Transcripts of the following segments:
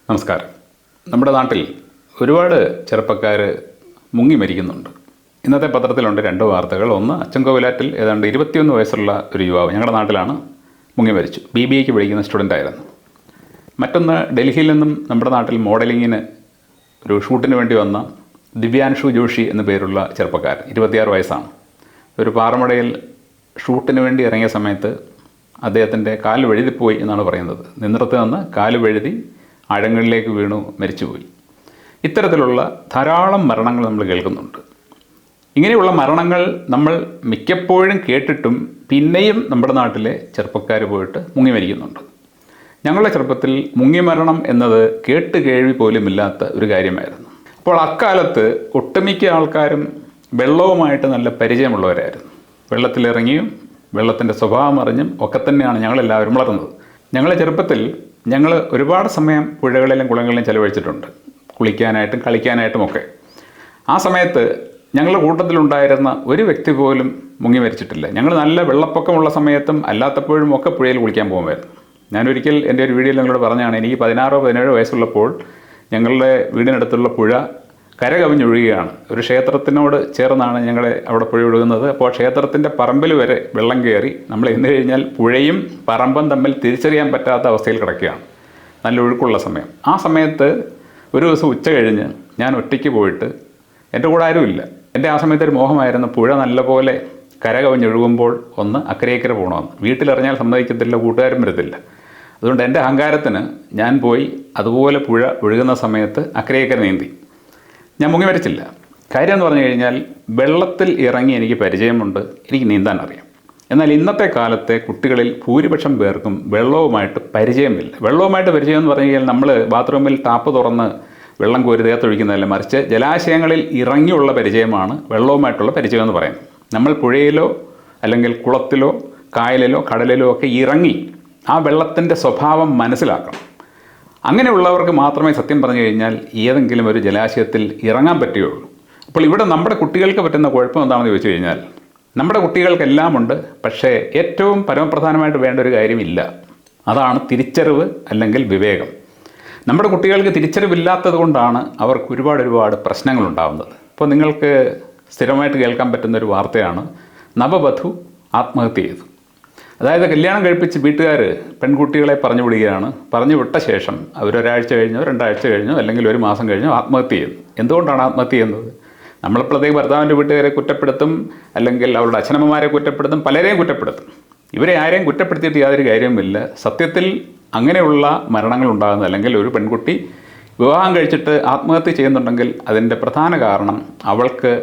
നമസ്കാരം. നമ്മുടെ നാട്ടിൽ ഒരുപാട് ചെറുപ്പക്കാർ മുങ്ങി മരിക്കുന്നുണ്ട്. ഇന്നത്തെ പത്രത്തിലുണ്ട് രണ്ട് വാർത്തകൾ. ഒന്ന്, അച്ചൻകോവിലാറ്റിൽ ഏതാണ്ട് 21 വയസ്സുള്ള ഒരു യുവാവ് ഞങ്ങളുടെ നാട്ടിലാണ് മുങ്ങി മരിച്ചു. BBAക്ക് പഠിക്കുന്ന സ്റ്റുഡൻ്റായിരുന്നു. മറ്റൊന്ന്, ഡൽഹിയിൽ നിന്നും നമ്മുടെ നാട്ടിൽ മോഡലിങ്ങിന് ഒരു ഷൂട്ടിന് വേണ്ടി വന്ന ദിവ്യാൻഷു ജോഷി എന്നു പേരുള്ള ചെറുപ്പക്കാരൻ, 26 വയസ്സാണ്. ഒരു പാറമടയിൽ ഷൂട്ടിന് വേണ്ടി ഇറങ്ങിയ സമയത്ത് അദ്ദേഹത്തിൻ്റെ കാല് വഴുതിപ്പോയി എന്നാണ് പറയുന്നത്. നിന്നിടത്ത് നിന്ന് കാല് വഴുതി ആഴങ്ങളിലേക്ക് വീണു മരിച്ചുപോയി. ഇത്തരത്തിലുള്ള ധാരാളം മരണങ്ങൾ നമ്മൾ കേൾക്കുന്നുണ്ട്. ഇങ്ങനെയുള്ള മരണങ്ങൾ നമ്മൾ മിക്കപ്പോഴും കേട്ടിട്ടും പിന്നെയും നമ്മുടെ നാട്ടിലെ ചെറുപ്പക്കാർ പോയിട്ട് മുങ്ങി മരിക്കുന്നുണ്ട്. ഞങ്ങളുടെ ചെറുപ്പത്തിൽ മുങ്ങി മരണം എന്നത് കേട്ട് കേൾവി പോലുമില്ലാത്ത ഒരു കാര്യമായിരുന്നു. അപ്പോൾ അക്കാലത്ത് ഒട്ടുമിക്ക ആൾക്കാരും വെള്ളവുമായിട്ട് നല്ല പരിചയമുള്ളവരായിരുന്നു. വെള്ളത്തിലിറങ്ങിയും വെള്ളത്തിൻ്റെ സ്വഭാവം അറിഞ്ഞും ഒക്കെ തന്നെയാണ് ഞങ്ങളെല്ലാവരും വളർന്നത്. ഞങ്ങളുടെ ചെറുപ്പത്തിൽ ഞങ്ങൾ ഒരുപാട് സമയം പുഴകളിലും കുളങ്ങളിലും ചിലവഴിച്ചിട്ടുണ്ട്, കുളിക്കാനായിട്ടും കളിക്കാനായിട്ടുമൊക്കെ. ആ സമയത്ത് ഞങ്ങളുടെ കൂട്ടത്തിലുണ്ടായിരുന്ന ഒരു വ്യക്തി പോലും മുങ്ങി മരിച്ചിട്ടില്ല. ഞങ്ങൾ നല്ല വെള്ളപ്പൊക്കമുള്ള സമയത്തും അല്ലാത്തപ്പോഴും ഒക്കെ പുഴയിൽ കുളിക്കാൻ പോകുമായിരുന്നു. ഞാനൊരിക്കൽ എൻ്റെ ഒരു വീഡിയോയിൽ നിങ്ങളോട് പറഞ്ഞാണ്, എനിക്ക് 16-17 വയസ്സുള്ളപ്പോൾ ഞങ്ങളുടെ വീടിനടുത്തുള്ള പുഴ കര കവിഞ്ഞൊഴുകുകയാണ്. ഒരു ക്ഷേത്രത്തിനോട് ചേർന്നാണ് ഞങ്ങളെ അവിടെ പുഴ ഒഴുകുന്നത്. അപ്പോൾ ക്ഷേത്രത്തിൻ്റെ പറമ്പിൽ വരെ വെള്ളം കയറി നമ്മൾ ഇന്ന് കഴിഞ്ഞാൽ പുഴയും പറമ്പും തമ്മിൽ തിരിച്ചറിയാൻ പറ്റാത്ത അവസ്ഥയിൽ കിടക്കുകയാണ്, നല്ല ഒഴുക്കുള്ള സമയം. ആ സമയത്ത് ഒരു ദിവസം ഉച്ച കഴിഞ്ഞ് ഞാൻ ഒറ്റയ്ക്ക് പോയിട്ട്, എൻ്റെ കൂടെ ആരുമില്ല. എൻ്റെ ആ സമയത്ത് ഒരു മോഹമായിരുന്നു പുഴ നല്ലപോലെ കര കവിഞ്ഞൊഴുകുമ്പോൾ ഒന്ന് അക്കരയ്ക്കര പോകണമെന്ന്. വീട്ടിലിറങ്ങിയാൽ സമ്മതിക്കത്തില്ല, കൂട്ടുകാരും വരത്തില്ല. അതുകൊണ്ട് എൻ്റെ അഹങ്കാരത്തിന് ഞാൻ പോയി അതുപോലെ പുഴ ഒഴുകുന്ന സമയത്ത് അക്കരയ്ക്കര നീന്തി. ഞാൻ മുങ്ങി മരിച്ചില്ല. കാര്യം എന്ന് പറഞ്ഞു കഴിഞ്ഞാൽ വെള്ളത്തിൽ ഇറങ്ങി എനിക്ക് പരിചയമുണ്ട്, എനിക്ക് നീന്താൻ അറിയാം. എന്നാൽ ഇന്നത്തെ കാലത്തെ കുട്ടികളിൽ ഭൂരിപക്ഷം പേർക്കും വെള്ളവുമായിട്ട് പരിചയമില്ല. വെള്ളവുമായിട്ട് പരിചയം എന്ന് പറഞ്ഞു കഴിഞ്ഞാൽ നമ്മൾ ബാത്റൂമിൽ ടാപ്പ് തുറന്ന് വെള്ളം കോരി ദേഹത്തൊഴിക്കുന്നതല്ല, മറിച്ച് ജലാശയങ്ങളിൽ ഇറങ്ങിയുള്ള പരിചയമാണ് വെള്ളവുമായിട്ടുള്ള പരിചയം എന്ന് പറയുന്നത്. നമ്മൾ പുഴയിലോ അല്ലെങ്കിൽ കുളത്തിലോ കായലിലോ കടലിലോ ഒക്കെ ഇറങ്ങി ആ വെള്ളത്തിൻ്റെ സ്വഭാവം മനസ്സിലാക്കണം. അങ്ങനെയുള്ളവർക്ക് മാത്രമേ സത്യം പറഞ്ഞു കഴിഞ്ഞാൽ ഏതെങ്കിലും ഒരു ജലാശയത്തിൽ ഇറങ്ങാൻ പറ്റുകയുള്ളൂ. അപ്പോൾ ഇവിടെ നമ്മുടെ കുട്ടികൾക്ക് പറ്റുന്ന കുഴപ്പം എന്താണെന്ന് ചോദിച്ചു കഴിഞ്ഞാൽ, നമ്മുടെ കുട്ടികൾക്കെല്ലാം ഉണ്ട്, പക്ഷേ ഏറ്റവും പരമപ്രധാനമായിട്ട് വേണ്ട ഒരു കാര്യമില്ല. അതാണ് തിരിച്ചറിവ് അല്ലെങ്കിൽ വിവേകം. നമ്മുടെ കുട്ടികൾക്ക് തിരിച്ചറിവില്ലാത്തത് കൊണ്ടാണ് അവർക്ക് ഒരുപാട് പ്രശ്നങ്ങളുണ്ടാകുന്നത്. ഇപ്പോൾ നിങ്ങൾക്ക് സ്ഥിരമായിട്ട് കേൾക്കാൻ പറ്റുന്നൊരു വാർത്തയാണ്, നവവധു ആത്മഹത്യ ചെയ്തു. അതായത് കല്യാണം കഴിപ്പിച്ച് വീട്ടുകാർ പെൺകുട്ടികളെ പറഞ്ഞു വിടുകയാണ്. പറഞ്ഞു വിട്ട ശേഷം അവരൊരാഴ്ച കഴിഞ്ഞോ 2 ആഴ്ച കഴിഞ്ഞോ അല്ലെങ്കിൽ 1 മാസം കഴിഞ്ഞോ ആത്മഹത്യ ചെയ്യുന്നു. എന്തുകൊണ്ടാണ് ആത്മഹത്യ ചെയ്യുന്നത്? നമ്മളിപ്പോഴത്തേക്ക് ഭർത്താവിൻ്റെ വീട്ടുകാരെ കുറ്റപ്പെടുത്തും, അല്ലെങ്കിൽ അവരുടെ അച്ഛനമ്മമാരെ കുറ്റപ്പെടുത്തും, പലരെയും കുറ്റപ്പെടുത്തും. ഇവരെ ആരെയും കുറ്റപ്പെടുത്തിയിട്ട് യാതൊരു കാര്യവുമില്ല. സത്യത്തിൽ അങ്ങനെയുള്ള മരണങ്ങൾ ഉണ്ടാകുന്നത്, അല്ലെങ്കിൽ ഒരു പെൺകുട്ടി വിവാഹം കഴിച്ചിട്ട് ആത്മഹത്യ ചെയ്യുന്നുണ്ടെങ്കിൽ അതിൻ്റെ പ്രധാന കാരണം അവൾക്ക്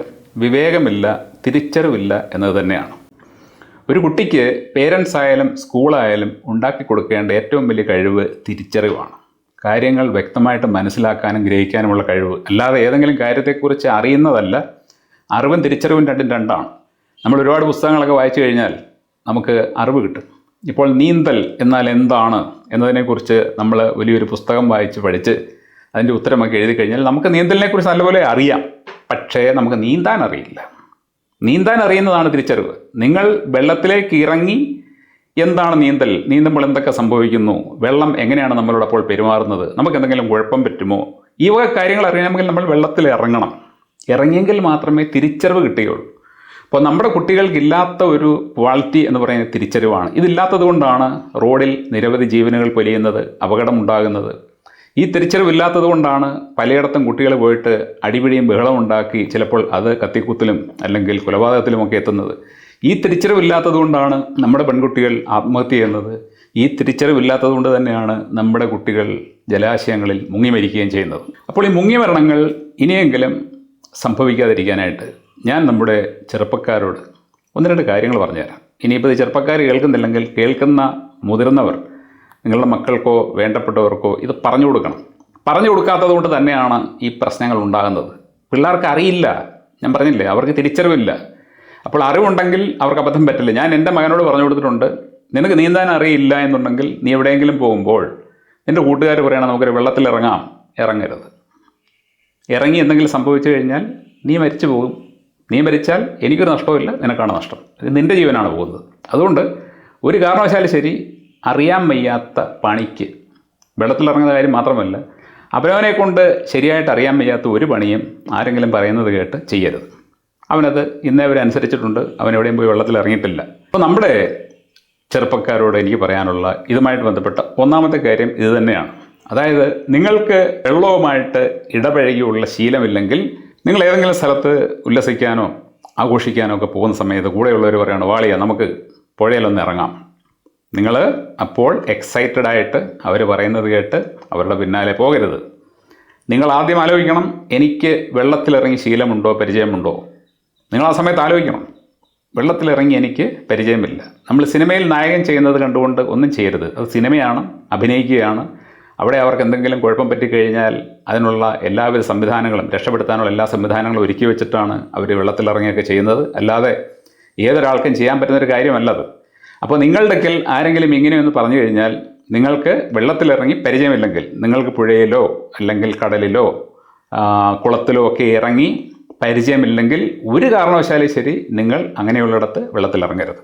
വിവേകമില്ല, തിരിച്ചറിവില്ല എന്നത് തന്നെയാണ്. ഒരു കുട്ടിക്ക് പേരൻസ് ആയാലും സ്കൂളായാലും ഉണ്ടാക്കി കൊടുക്കേണ്ട ഏറ്റവും വലിയ കഴിവ് തിരിച്ചറിവാണ്. കാര്യങ്ങൾ വ്യക്തമായിട്ട് മനസ്സിലാക്കാനും ഗ്രഹിക്കാനുമുള്ള കഴിവ്, അല്ലാതെ ഏതെങ്കിലും കാര്യത്തെക്കുറിച്ച് അറിയുന്നതല്ല. അറിവും തിരിച്ചറിവും രണ്ടും രണ്ടാണ്. നമ്മൾ ഒരുപാട് പുസ്തകങ്ങളൊക്കെ വായിച്ചു കഴിഞ്ഞാൽ നമുക്ക് അറിവ് കിട്ടും. ഇപ്പോൾ നീന്തൽ എന്നാൽ എന്താണ് എന്നതിനെക്കുറിച്ച് നമ്മൾ വലിയൊരു പുസ്തകം വായിച്ച് പഠിച്ച് അതിൻ്റെ ഉത്തരമൊക്കെ എഴുതി കഴിഞ്ഞാൽ നമുക്ക് നീന്തലിനെക്കുറിച്ച് നല്ലപോലെ അറിയാം, പക്ഷേ നമുക്ക് നീന്താൻ അറിയില്ല. നീന്താൻ അറിയുന്നതാണ് തിരിച്ചറിവ്. നിങ്ങൾ വെള്ളത്തിലേക്ക് ഇറങ്ങി എന്താണ് നീന്തൽ, നീന്തുമ്പോൾ എന്തൊക്കെ സംഭവിക്കുന്നു, വെള്ളം എങ്ങനെയാണ് നമ്മളോട് അപ്പോൾ പെരുമാറുന്നത്, നമുക്ക് എന്തെങ്കിലും കുഴപ്പം പറ്റുമോ, ഈ വക കാര്യങ്ങൾ അറിയണമെങ്കിൽ നമ്മൾ വെള്ളത്തിൽ ഇറങ്ങണം. ഇറങ്ങിയെങ്കിൽ മാത്രമേ തിരിച്ചറിവ് കിട്ടുകയുള്ളൂ. അപ്പോൾ നമ്മുടെ കുട്ടികൾക്കില്ലാത്ത ഒരു ക്വാളിറ്റി എന്ന് പറയുന്നത് തിരിച്ചറിവാണ്. ഇതില്ലാത്തത് കൊണ്ടാണ് റോഡിൽ നിരവധി ജീവനുകൾ പൊലിയുന്നത്, അപകടമുണ്ടാകുന്നത്. ഈ തിരിച്ചറിവില്ലാത്തത് കൊണ്ടാണ് പലയിടത്തും കുട്ടികൾ പോയിട്ട് അടിപിടിയും ബഹളം ഉണ്ടാക്കി ചിലപ്പോൾ അത് കത്തിക്കുത്തലും അല്ലെങ്കിൽ കൊലപാതകത്തിലുമൊക്കെ എത്തുന്നത്. ഈ തിരിച്ചറിവില്ലാത്തത് കൊണ്ടാണ് നമ്മുടെ പെൺകുട്ടികൾ ആത്മഹത്യ ചെയ്യുന്നത്. ഈ തിരിച്ചറിവില്ലാത്തത് കൊണ്ട് തന്നെയാണ് നമ്മുടെ കുട്ടികൾ ജലാശയങ്ങളിൽ മുങ്ങി മരിക്കുകയും ചെയ്യുന്നത്. അപ്പോൾ ഈ മുങ്ങി മരണങ്ങൾ ഇനിയെങ്കിലും സംഭവിക്കാതിരിക്കാനായിട്ട് ഞാൻ നമ്മുടെ ചെറുപ്പക്കാരോട് 1-2 കാര്യങ്ങൾ പറഞ്ഞുതരാം. ഇനിയിപ്പോൾ ഈ ചെറുപ്പക്കാർ കേൾക്കുന്നില്ലെങ്കിൽ കേൾക്കുന്ന മുതിർന്നവർ നിങ്ങളുടെ മക്കൾക്കോ വേണ്ടപ്പെട്ടവർക്കോ ഇത് പറഞ്ഞു കൊടുക്കണം. പറഞ്ഞു കൊടുക്കാത്തത് കൊണ്ട് തന്നെയാണ് ഈ പ്രശ്നങ്ങൾ ഉണ്ടാകുന്നത്. പിള്ളേർക്ക് അറിയില്ല, ഞാൻ പറഞ്ഞില്ലേ, അവർക്ക് തിരിച്ചറിവില്ല. അപ്പോൾ അറിവുണ്ടെങ്കിൽ അവർക്ക് അബദ്ധം പറ്റില്ല. ഞാൻ എൻ്റെ മകനോട് പറഞ്ഞു കൊടുത്തിട്ടുണ്ട്, നിനക്ക് നീന്താൻ അറിയില്ല എന്നുണ്ടെങ്കിൽ നീ എവിടെയെങ്കിലും പോകുമ്പോൾ നിൻ്റെ കൂട്ടുകാർ പറയണം നമുക്കൊരു വെള്ളത്തിൽ ഇറങ്ങാം, ഇറങ്ങരുത്. ഇറങ്ങി എന്തെങ്കിലും സംഭവിച്ചു കഴിഞ്ഞാൽ നീ മരിച്ചു പോകും. നീ മരിച്ചാൽ എനിക്കൊരു നഷ്ടമില്ല, നിനക്കാണ് നഷ്ടം. ഇത് നിൻ്റെ ജീവനാണ് പോകുന്നത്. അതുകൊണ്ട് ഒരു കാരണവശാലും ശരി, അറിയാൻ വയ്യാത്ത പണിക്ക് വെള്ളത്തിലിറങ്ങുന്ന കാര്യം മാത്രമല്ല, അവനവനെ കൊണ്ട് ശരിയായിട്ട് അറിയാൻ വയ്യാത്ത ഒരു പണിയും ആരെങ്കിലും പറയുന്നത് കേട്ട് ചെയ്യരുത്. അവനത് ഇന്നേ വരെ അനുസരിച്ചിട്ടുണ്ട്, അവൻ എവിടെയും പോയി വെള്ളത്തിൽ ഇറങ്ങിയിട്ടില്ല. അപ്പോൾ നമ്മുടെ ചെറുപ്പക്കാരോട് എനിക്ക് പറയാനുള്ള ഇതുമായിട്ട് ബന്ധപ്പെട്ട ഒന്നാമത്തെ കാര്യം ഇത് തന്നെയാണ്. അതായത് നിങ്ങൾക്ക് വെള്ളവുമായിട്ട് ഇടപഴകിയുള്ള ശീലമില്ലെങ്കിൽ നിങ്ങൾ ഏതെങ്കിലും സ്ഥലത്ത് ഉല്ലസിക്കാനോ ആഘോഷിക്കാനോ ഒക്കെ പോകുന്ന സമയത്ത് കൂടെയുള്ളവർ പറയുകയാണ്, വാളിയ നമുക്ക് പുഴയിലൊന്ന് ഇറങ്ങാം. നിങ്ങൾ അപ്പോൾ എക്സൈറ്റഡ് ആയിട്ട് അവർ പറയുന്നത് കേട്ട് അവരുടെ പിന്നാലെ പോകരുത്. നിങ്ങൾ ആദ്യം ആലോചിക്കണം, എനിക്ക് വെള്ളത്തിലിറങ്ങി ശീലമുണ്ടോ പരിചയമുണ്ടോ. നിങ്ങൾ ആ സമയത്ത് ആലോചിക്കണം, വെള്ളത്തിലിറങ്ങി എനിക്ക് പരിചയമില്ല. നമ്മൾ സിനിമയിൽ നായകൻ ചെയ്യുന്നത് കണ്ടുകൊണ്ട് ഒന്നും ചെയ്യരുത്. അത് സിനിമയാണ്, അഭിനയിക്കുകയാണ്. അവിടെ അവർക്ക് എന്തെങ്കിലും കുഴപ്പം പറ്റിക്കഴിഞ്ഞാൽ അതിനുള്ള എല്ലാവിധ സംവിധാനങ്ങളും, രക്ഷപ്പെടുത്താനുള്ള എല്ലാ സംവിധാനങ്ങളും ഒരുക്കി വെച്ചിട്ടാണ് അവർ വെള്ളത്തിലിറങ്ങിയൊക്കെ ചെയ്യുന്നത്. അല്ലാതെ ഏതൊരാൾക്കും ചെയ്യാൻ പറ്റുന്നൊരു കാര്യമല്ലത്. അപ്പോൾ നിങ്ങളുടെ അടുക്കൽ ആരെങ്കിലും ഇങ്ങനെയൊന്ന് പറഞ്ഞു കഴിഞ്ഞാൽ, നിങ്ങൾക്ക് വെള്ളത്തിലിറങ്ങി പരിചയമില്ലെങ്കിൽ, നിങ്ങൾക്ക് പുഴയിലോ അല്ലെങ്കിൽ കടലിലോ കുളത്തിലോ ഒക്കെ ഇറങ്ങി പരിചയമില്ലെങ്കിൽ ഒരു കാരണവശാലും ശരി നിങ്ങൾ അങ്ങനെയുള്ളിടത്ത് വെള്ളത്തിലിറങ്ങരുത്.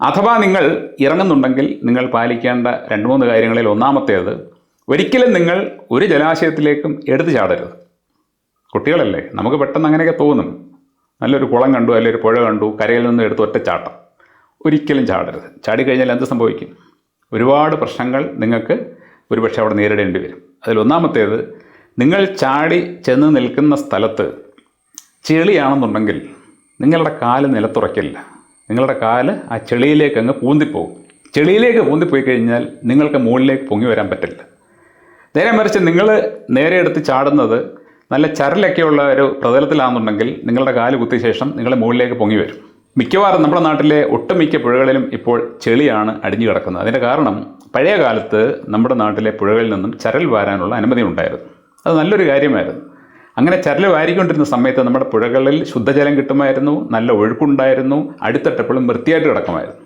അഥവാ നിങ്ങൾ ഇറങ്ങുന്നുണ്ടെങ്കിൽ നിങ്ങൾ പാലിക്കേണ്ട 2-3 കാര്യങ്ങളിൽ ഒന്നാമത്തേത്, ഒരിക്കലും നിങ്ങൾ ഒരു ജലാശയത്തിലേക്കും എടുത്തു ചാടരുത്. കുട്ടികളല്ലേ, നമുക്ക് പെട്ടെന്ന് അങ്ങനെയൊക്കെ തോന്നും. നല്ലൊരു കുളം കണ്ടു, അല്ലെങ്കിൽ ഒരു പുഴ കണ്ടു, കരയിൽ നിന്ന് എടുത്ത് ഒറ്റ ചാട്ടം. ഒരിക്കലും ചാടരുത്. ചാടിക്കഴിഞ്ഞാൽ എന്ത് സംഭവിക്കും? ഒരുപാട് പ്രശ്നങ്ങൾ നിങ്ങൾക്ക് ഒരുപക്ഷെ അവിടെ നേരിടേണ്ടി വരും. അതിലൊന്നാമത്തേത്, നിങ്ങൾ ചാടി ചെന്ന് നിൽക്കുന്ന സ്ഥലത്ത് ചെളിയാണെന്നുണ്ടെങ്കിൽ നിങ്ങളുടെ കാല് നിലത്തുറയ്ക്കില്ല. നിങ്ങളുടെ കാല് ആ ചെളിയിലേക്ക് അങ്ങ് പൂന്തിപ്പോവും. ചെളിയിലേക്ക് പൂന്തിപ്പോയി കഴിഞ്ഞാൽ നിങ്ങൾക്ക് മുകളിലേക്ക് പൊങ്ങി വരാൻ പറ്റില്ല. നേരെ മറിച്ച് നിങ്ങൾ നേരെ എടുത്ത് ചാടുന്നത് നല്ല ചരലൊക്കെയുള്ള ഒരു പ്രതലത്തിലാണെന്നുണ്ടെങ്കിൽ നിങ്ങളുടെ കാല് കുത്തിയ ശേഷം നിങ്ങൾ മുകളിലേക്ക് പൊങ്ങി വരും. മിക്കവാറും നമ്മുടെ നാട്ടിലെ ഒട്ടുമിക്ക പുഴകളിലും ഇപ്പോൾ ചെളിയാണ് അടിഞ്ഞു കിടക്കുന്നത്. അതിൻ്റെ കാരണം, പഴയ കാലത്ത് നമ്മുടെ നാട്ടിലെ പുഴകളിൽ നിന്നും ചരൽ വാരാനുള്ള അനുമതി ഉണ്ടായിരുന്നു. അത് നല്ലൊരു കാര്യമായിരുന്നു. അങ്ങനെ ചരൽ വാരിക്കൊണ്ടിരുന്ന സമയത്ത് നമ്മുടെ പുഴകളിൽ ശുദ്ധജലം കിട്ടുമായിരുന്നു, നല്ല ഒഴുക്കുണ്ടായിരുന്നു, അടിത്തട്ടെപ്പോഴും വൃത്തിയായിട്ട് കിടക്കുമായിരുന്നു.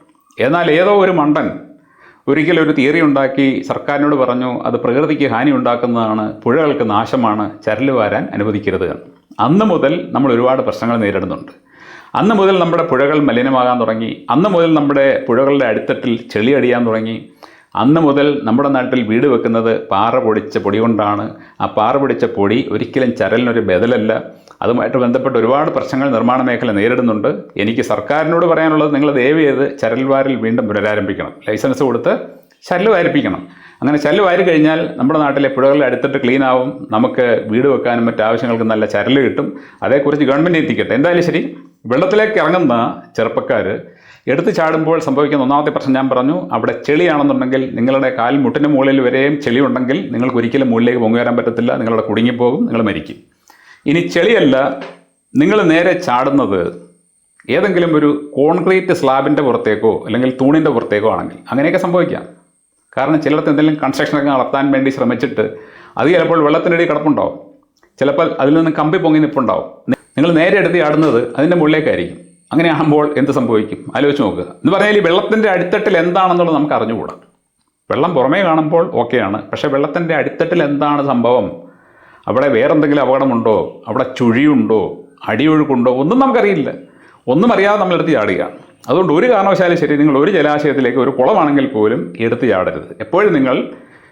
എന്നാൽ ഏതോ ഒരു മണ്ടൻ ഒരിക്കലും ഒരു തിയറി ഉണ്ടാക്കി സർക്കാരിനോട് പറഞ്ഞു, അത് പ്രകൃതിക്ക് ഹാനി ഉണ്ടാക്കുന്നതാണ്, പുഴകൾക്ക് നാശമാണ്, ചരൽ വാരാൻ അനുവദിക്കരുത് എന്ന്. അന്ന് മുതൽ നമ്മൾ ഒരുപാട് പ്രശ്നങ്ങൾ നേരിടുന്നുണ്ട്. അന്ന് മുതൽ നമ്മുടെ പുഴകൾ മലിനമാകാൻ തുടങ്ങി. അന്ന് മുതൽ നമ്മുടെ പുഴകളുടെ അടിത്തട്ടിൽ ചെളി അടിയാൻ തുടങ്ങി. അന്ന് മുതൽ നമ്മുടെ നാട്ടിൽ വീട് വെക്കുന്നത് പാറ പൊടിച്ച പൊടി കൊണ്ടാണ്. ആ പാറ പൊടിച്ച പൊടി ഒരിക്കലും ചരലിനൊരു ബദലല്ല. അതുമായിട്ട് ബന്ധപ്പെട്ട് ഒരുപാട് പ്രശ്നങ്ങൾ നിർമ്മാണ മേഖല നേരിടുന്നുണ്ട്. എനിക്ക് സർക്കാരിനോട് പറയാനുള്ളത്, നിങ്ങൾ ദയവ് ചെയ്ത് ചരൽ വാരൽ വീണ്ടും പുനരാരംഭിക്കണം. ലൈസൻസ് കൊടുത്ത് ചരൽ വാരിപ്പിക്കണം. അങ്ങനെ ചരൽ വാരി കഴിഞ്ഞാൽ നമ്മുടെ നാട്ടിലെ പുഴകളുടെ അടുത്തിട്ട് ക്ലീൻ ആവും. നമുക്ക് വീട് വെക്കാനും മറ്റാവശ്യങ്ങൾക്ക് നല്ല ചരൽ കിട്ടും. അതേക്കുറിച്ച് ഗവൺമെൻറ് എത്തിക്കട്ടെ. എന്തായാലും ശരി, വെള്ളത്തിലേക്ക് ഇറങ്ങുന്ന ചെറുപ്പക്കാർ എടുത്ത് ചാടുമ്പോൾ സംഭവിക്കുന്ന ഒന്നാമത്തെ പ്രശ്നം ഞാൻ പറഞ്ഞു. അവിടെ ചെളിയാണെന്നുണ്ടെങ്കിൽ നിങ്ങളുടെ കാൽ മുട്ടിന് മുകളിൽ വരെയും ചെളി ഉണ്ടെങ്കിൽ നിങ്ങൾക്ക് ഒരിക്കലും മുകളിലേക്ക് പൊങ്ങി വരാൻ പറ്റത്തില്ല. നിങ്ങളുടെ കുടുങ്ങിപ്പോകും, നിങ്ങൾ മരിക്കും. ഇനി ചെളിയല്ല, നിങ്ങൾ നേരെ ചാടുന്നത് ഏതെങ്കിലും ഒരു കോൺക്രീറ്റ് സ്ലാബിൻ്റെ പുറത്തേക്കോ അല്ലെങ്കിൽ തൂണിൻ്റെ പുറത്തേക്കോ ആണെങ്കിൽ അങ്ങനെയൊക്കെ സംഭവിക്കാം. കാരണം ചിലടത്ത് എന്തെങ്കിലും കൺസ്ട്രക്ഷനൊക്കെ നടത്താൻ വേണ്ടി ശ്രമിച്ചിട്ട് അത് ചിലപ്പോൾ വെള്ളത്തിനടി കിടപ്പുണ്ടാവും. ചിലപ്പോൾ അതിൽ നിന്ന് കമ്പി പൊങ്ങി നിൽപ്പുണ്ടാവും. നിങ്ങൾ നേരെ എടുത്ത് ചാടുന്നത് അതിൻ്റെ മുകളിലേക്കായിരിക്കും. അങ്ങനെ ആകുമ്പോൾ എന്ത് സംഭവിക്കും? ആലോചിച്ച് നോക്കുക. എന്ന് പറഞ്ഞാൽ ഈ വെള്ളത്തിൻ്റെ അടിത്തട്ടിൽ എന്താണെന്നുള്ളത് നമുക്ക് അറിഞ്ഞുകൂടാ. വെള്ളം പുറമേ കാണുമ്പോൾ ഓക്കെയാണ്, പക്ഷേ വെള്ളത്തിൻ്റെ അടിത്തട്ടിൽ എന്താണ് സംഭവം, അവിടെ വേറെന്തെങ്കിലും അപകടമുണ്ടോ, അവിടെ ചുഴിയുണ്ടോ, അടിയൊഴുക്കുണ്ടോ, ഒന്നും നമുക്കറിയില്ല. ഒന്നും അറിയാതെ നമ്മളെടുത്ത് ചാടുക. അതുകൊണ്ട് ഒരു കാരണവശാലും ശരി, നിങ്ങൾ ഒരു ജലാശയത്തിലേക്ക്, ഒരു കുളമാണെങ്കിൽ പോലും എടുത്ത് ചാടരുത്. എപ്പോഴും നിങ്ങൾ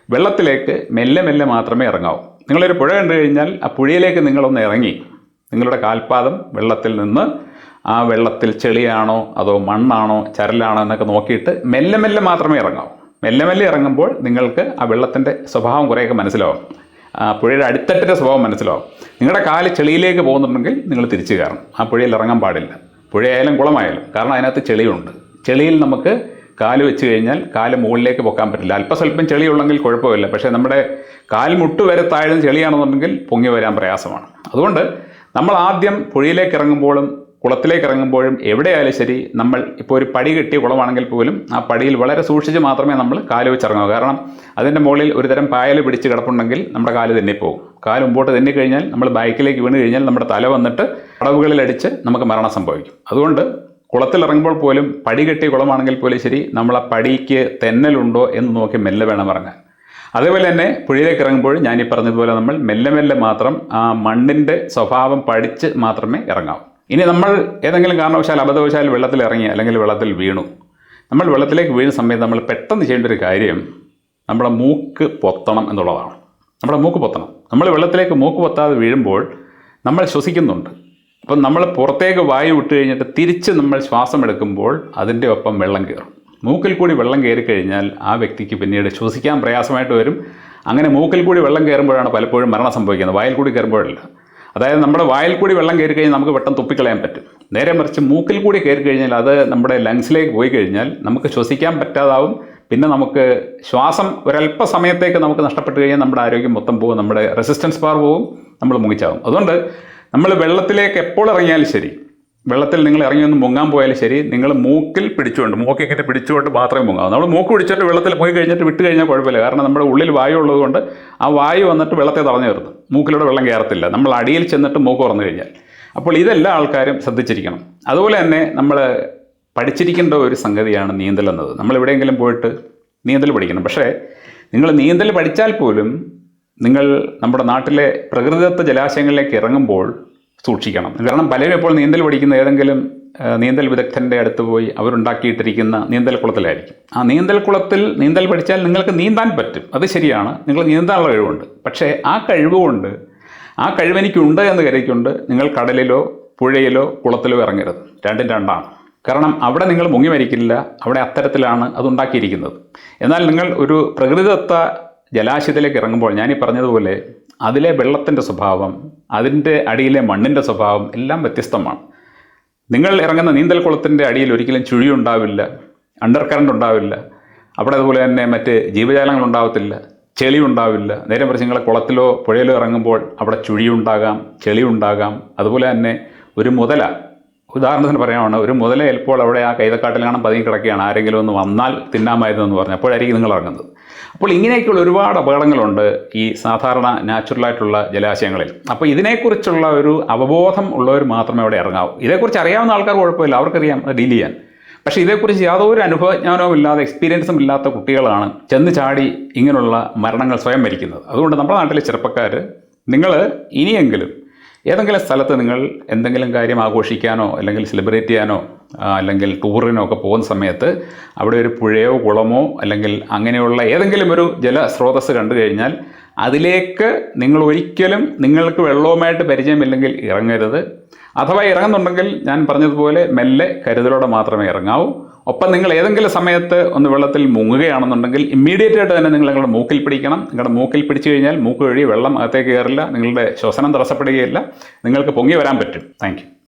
വെള്ളത്തിലേക്ക് മെല്ലെ മെല്ലെ മാത്രമേ ഇറങ്ങാവൂ. നിങ്ങളൊരു പുഴ കണ്ടു കഴിഞ്ഞാൽ ആ പുഴയിലേക്ക് നിങ്ങളൊന്ന് ഇറങ്ങി നിങ്ങളുടെ കാൽപാദം വെള്ളത്തിൽ നിന്ന് ആ വെള്ളത്തിൽ ചെളിയാണോ അതോ മണ്ണാണോ ചരലാണോ എന്നൊക്കെ നോക്കിയിട്ട് മെല്ലെ മെല്ലെ മാത്രമേ ഇറങ്ങാവൂ. മെല്ലെ മെല്ലെ ഇറങ്ങുമ്പോൾ നിങ്ങൾക്ക് ആ വെള്ളത്തിൻ്റെ സ്വഭാവം കുറേയൊക്കെ മനസ്സിലാവും. പുഴയുടെ അടിത്തട്ടിൻ്റെ സ്വഭാവം മനസ്സിലാവും. നിങ്ങളുടെ കാല് ചെളിയിലേക്ക് പോകുന്നുണ്ടെങ്കിൽ നിങ്ങൾ തിരിച്ചു കയറണം. ആ പുഴയിൽ ഇറങ്ങാൻ പാടില്ല, പുഴയായാലും കുളമായാലും. കാരണം അതിനകത്ത് ചെളിയുണ്ട്. ചെളിയിൽ നമുക്ക് കാല് വെച്ച് കഴിഞ്ഞാൽ കാല് മുകളിലേക്ക് പൊക്കാൻ പറ്റില്ല. അല്പസ്വല്പം ചെളിയുള്ളെങ്കിൽ കുഴപ്പമില്ല, പക്ഷേ നമ്മുടെ കാൽമുട്ട് വരെ താഴ്ന്ന ചെളിയാണെന്നുണ്ടെങ്കിൽ പൊങ്ങി വരാൻ പ്രയാസമാണ്. അതുകൊണ്ട് നമ്മൾ ആദ്യം പുഴയിലേക്ക് ഇറങ്ങുമ്പോഴും കുളത്തിലേക്ക് ഇറങ്ങുമ്പോഴും എവിടെയായാലും ശരി, നമ്മൾ ഇപ്പോൾ ഒരു പടി കെട്ടിയ കുളമാണെങ്കിൽ പോലും ആ പടിയിൽ വളരെ സൂക്ഷിച്ച് മാത്രമേ നമ്മൾ കാല് വെച്ചിറങ്ങാവൂ. കാരണം അതിൻ്റെ മുകളിൽ ഒരു തരം പായൽ പിടിച്ച് കിടപ്പുണ്ടെങ്കിൽ നമ്മുടെ കാല് തെന്നിപ്പോവും. കാല് മുമ്പോട്ട് തെന്നിക്കഴിഞ്ഞാൽ നമ്മൾ ബാക്കിലേക്ക് വീണ് കഴിഞ്ഞാൽ നമ്മുടെ തല വന്നിട്ട് അടവുകളിലടിച്ച് നമുക്ക് മരണം സംഭവിക്കും. അതുകൊണ്ട് കുളത്തിലിറങ്ങുമ്പോൾ പോലും പടി കെട്ടിയ കുളമാണെങ്കിൽ പോലും ശരി, നമ്മൾ ആ പടിക്ക് തെന്നലുണ്ടോ എന്ന് നോക്കി മെല്ലെ വേണം ഇറങ്ങാൻ. അതേപോലെ തന്നെ പുഴയിലേക്ക് ഇറങ്ങുമ്പോൾ ഞാനീ പറഞ്ഞതുപോലെ നമ്മൾ മെല്ലെ മെല്ലെ മാത്രം ആ മണ്ണിൻ്റെ സ്വഭാവം പഠിച്ച് മാത്രമേ ഇറങ്ങാവൂ. ഇനി നമ്മൾ ഏതെങ്കിലും കാരണവശാൽ അബദ്ധവശാൽ വെള്ളത്തിൽ ഇറങ്ങി അല്ലെങ്കിൽ വെള്ളത്തിൽ വീണു, നമ്മൾ വെള്ളത്തിലേക്ക് വീഴുന്ന സമയത്ത് നമ്മൾ പെട്ടെന്ന് ചെയ്യേണ്ട ഒരു കാര്യം നമ്മുടെ മൂക്ക് പൊത്തണം എന്നുള്ളതാണ്. നമ്മുടെ മൂക്ക് പൊത്തണം. നമ്മൾ വെള്ളത്തിലേക്ക് മൂക്ക് പൊത്താതെ വീഴുമ്പോൾ നമ്മൾ ശ്വസിക്കുന്നുണ്ട്. അപ്പം നമ്മൾ പുറത്തേക്ക് വായു വിട്ട് കഴിഞ്ഞിട്ട് തിരിച്ച് നമ്മൾ ശ്വാസം എടുക്കുമ്പോൾ അതിൻ്റെ ഒപ്പം വെള്ളം കയറും. മൂക്കിൽ കൂടി വെള്ളം കയറി കഴിഞ്ഞാൽ ആ വ്യക്തിക്ക് പിന്നീട് ശ്വസിക്കാൻ പ്രയാസമായിട്ട് വരും. അങ്ങനെ മൂക്കിൽ കൂടി വെള്ളം കയറുമ്പോഴാണ് പലപ്പോഴും മരണം സംഭവിക്കുന്നത്, വായിൽ കൂടി കയറുമ്പോഴല്ല. അതായത് നമ്മുടെ വായിൽ കൂടി വെള്ളം കയറി കഴിഞ്ഞാൽ നമുക്ക് പെട്ടെന്ന് തുപ്പിക്കളയാൻ പറ്റും. നേരെ മറിച്ച് മൂക്കിൽ കൂടി കയറി കഴിഞ്ഞാൽ അത് നമ്മുടെ ലങ്സിലേക്ക് പോയി കഴിഞ്ഞാൽ നമുക്ക് ശ്വസിക്കാൻ പറ്റാതാവും. പിന്നെ നമുക്ക് ശ്വാസം ഒരല്പ സമയത്തേക്ക് നമുക്ക് നഷ്ടപ്പെട്ട് കഴിഞ്ഞാൽ നമ്മുടെ ആരോഗ്യം മൊത്തം പോകും, നമ്മുടെ റെസിസ്റ്റൻസ് പവർ പോകും, നമ്മൾ മുങ്ങിച്ചാവും. അതുകൊണ്ട് നമ്മൾ വെള്ളത്തിലേക്ക് എപ്പോൾ ഇറങ്ങിയാലും ശരി, വെള്ളത്തിൽ നിങ്ങൾ ഇറങ്ങി ഒന്ന് മുങ്ങാൻ പോയാലും ശരി, നിങ്ങൾ മൂക്കിൽ മൂക്കിങ്ങനെ പിടിച്ചുകൊണ്ട് മാത്രമേ മുങ്ങാവൂ. നമ്മൾ മൂക്ക് പിടിച്ചിട്ട് വെള്ളത്തിൽ പോയി കഴിഞ്ഞിട്ട് വിട്ട് കഴിഞ്ഞാൽ കുഴപ്പമില്ല. കാരണം നമ്മുടെ ഉള്ളിൽ വായു ഉള്ളതുകൊണ്ട് ആ വായു വന്നിട്ട് വെള്ളത്തെ തടഞ്ഞു നിർത്തും. മൂക്കിലൂടെ വെള്ളം കയറത്തില്ല നമ്മൾ അടിയിൽ ചെന്നിട്ട് മൂക്ക് തുറന്നു കഴിഞ്ഞാൽ. അപ്പോൾ ഇതെല്ലാ ആൾക്കാരും ശ്രദ്ധിച്ചിരിക്കണം. അതുപോലെ തന്നെ നമ്മൾ പഠിച്ചിരിക്കേണ്ട ഒരു സംഗതിയാണ് നീന്തൽ എന്നത്. നമ്മൾ എവിടെയെങ്കിലും പോയിട്ട് നീന്തൽ പഠിക്കണം. പക്ഷേ നിങ്ങൾ നീന്തൽ പഠിച്ചാൽ പോലും നിങ്ങൾ നമ്മുടെ നാട്ടിലെ പ്രകൃതിദത്ത ജലാശയങ്ങളിലേക്ക് ഇറങ്ങുമ്പോൾ സൂക്ഷിക്കണം. കാരണം പലരും ഇപ്പോൾ നീന്തൽ പഠിക്കുന്ന ഏതെങ്കിലും നീന്തൽ വിദഗ്ധൻ്റെ അടുത്ത് പോയി അവരുണ്ടാക്കിയിട്ടിരിക്കുന്ന നീന്തൽ കുളത്തിലായിരിക്കും. ആ നീന്തൽ കുളത്തിൽ നീന്തൽ പഠിച്ചാൽ നിങ്ങൾക്ക് നീന്താൻ പറ്റും, അത് ശരിയാണ്, നിങ്ങൾ നീന്താനുള്ള കഴിവുണ്ട്. പക്ഷേ ആ കഴിവുകൊണ്ട് ആ കഴിവെനിക്കുണ്ട് എന്ന് കരുതിക്കൊണ്ട് നിങ്ങൾ കടലിലോ പുഴയിലോ കുളത്തിലോ ഇറങ്ങരുത്. രണ്ടും രണ്ടാണ്. കാരണം അവിടെ നിങ്ങൾ മുങ്ങി മരിക്കില്ല, അവിടെ അത്തരത്തിലാണ് അതുണ്ടാക്കിയിരിക്കുന്നത്. എന്നാൽ നിങ്ങൾ ഒരു പ്രകൃതിദത്ത ജലാശയത്തിലേക്ക് ഇറങ്ങുമ്പോൾ ഞാനീ പറഞ്ഞതുപോലെ അതിലെ വെള്ളത്തിൻ്റെ സ്വഭാവം, അതിൻ്റെ അടിയിലെ മണ്ണിൻ്റെ സ്വഭാവം എല്ലാം വ്യത്യസ്തമാണ്. നിങ്ങൾ ഇറങ്ങുന്ന നീന്തൽ കുളത്തിൻ്റെ അടിയിൽ ഒരിക്കലും ചുഴി ഉണ്ടാവില്ല, അണ്ടർ കറണ്ട് ഉണ്ടാവില്ല, അവിടെ അതുപോലെ തന്നെ മറ്റ് ജീവജാലങ്ങൾ ഉണ്ടാവത്തില്ല, ചെളി ഉണ്ടാവില്ല. നേരെ മറിച്ച് നിങ്ങൾ കുളത്തിലോ പുഴയിലോ ഇറങ്ങുമ്പോൾ അവിടെ ചുഴിയുണ്ടാകാം, ചെളി ഉണ്ടാകാം. അതുപോലെ തന്നെ ഒരു മുതല, ഉദാഹരണത്തിന് പറയുകയാണ്, ഒരു മുതല ചിലപ്പോൾ അവിടെ ആ കൈതക്കാട്ടിൽ കാണാൻ പതുങ്ങി കിടക്കുകയാണ്, ആരെങ്കിലും ഒന്ന് വന്നാൽ തിന്നാമായിരുന്നു എന്ന് പറഞ്ഞു, അപ്പോഴായിരിക്കും നിങ്ങൾ ഇറങ്ങുന്നത്. അപ്പോൾ ഇങ്ങനെയൊക്കെയുള്ള ഒരുപാട് അപകടങ്ങളുണ്ട് ഈ സാധാരണ നാച്ചുറലായിട്ടുള്ള ജലാശയങ്ങളിൽ. അപ്പോൾ ഇതിനെക്കുറിച്ചുള്ള ഒരു അവബോധം ഉള്ളവർ മാത്രമേ അവിടെ ഇറങ്ങാവൂ. ഇതേക്കുറിച്ച് അറിയാവുന്ന ആൾക്കാർ കുഴപ്പമില്ല, അവർക്കറിയാം അത് ഡീൽ ചെയ്യാൻ. പക്ഷേ ഇതേക്കുറിച്ച് യാതൊരു അനുഭവജ്ഞാനവും ഇല്ലാതെ എക്സ്പീരിയൻസും ഇല്ലാത്ത കുട്ടികളാണ് ചെന്ന് ചാടി ഇങ്ങനെയുള്ള മരണങ്ങൾ സ്വയം മരിക്കുന്നത്. അതുകൊണ്ട് നമ്മുടെ നാട്ടിലെ ചെറുപ്പക്കാർ, നിങ്ങൾ ഇനിയെങ്കിലും ഏതെങ്കിലും സ്ഥലത്ത് നിങ്ങൾ എന്തെങ്കിലും കാര്യം ആഘോഷിക്കാനോ അല്ലെങ്കിൽ സെലിബ്രേറ്റ് ചെയ്യാനോ അല്ലെങ്കിൽ ടൂറിനോ ഒക്കെ പോകുന്ന സമയത്ത് അവിടെ ഒരു പുഴയോ കുളമോ അല്ലെങ്കിൽ അങ്ങനെയുള്ള ഏതെങ്കിലും ഒരു ജലസ്രോതസ്സ് കണ്ടു കഴിഞ്ഞാൽ അതിലേക്ക് നിങ്ങൾ ഒരിക്കലും നിങ്ങൾക്ക് വെള്ളവുമായിട്ട് പരിചയമില്ലെങ്കിൽ ഇറങ്ങരുത്. അഥവാ ഇറങ്ങുന്നുണ്ടെങ്കിൽ ഞാൻ പറഞ്ഞതുപോലെ മെല്ലെ കരുതലോടെ മാത്രമേ ഇറങ്ങാവൂ. ഒപ്പം നിങ്ങൾ ഏതെങ്കിലും സമയത്ത് ഒന്ന് വെള്ളത്തിൽ മുങ്ങുകയാണെന്നുണ്ടെങ്കിൽ ഇമ്മീഡിയറ്റ് ആയിട്ട് തന്നെ നിങ്ങൾ നിങ്ങളുടെ മൂക്കിൽ പിടിക്കണം. നിങ്ങളുടെ മൂക്കിൽ പിടിച്ചു കഴിഞ്ഞാൽ മൂക്ക് വഴി വെള്ളം അകത്തേക്ക് കയറില്ല, നിങ്ങളുടെ ശ്വസനം തടസ്സപ്പെടുകയില്ല, നിങ്ങൾക്ക് പൊങ്ങി വരാൻ പറ്റും. Thank you.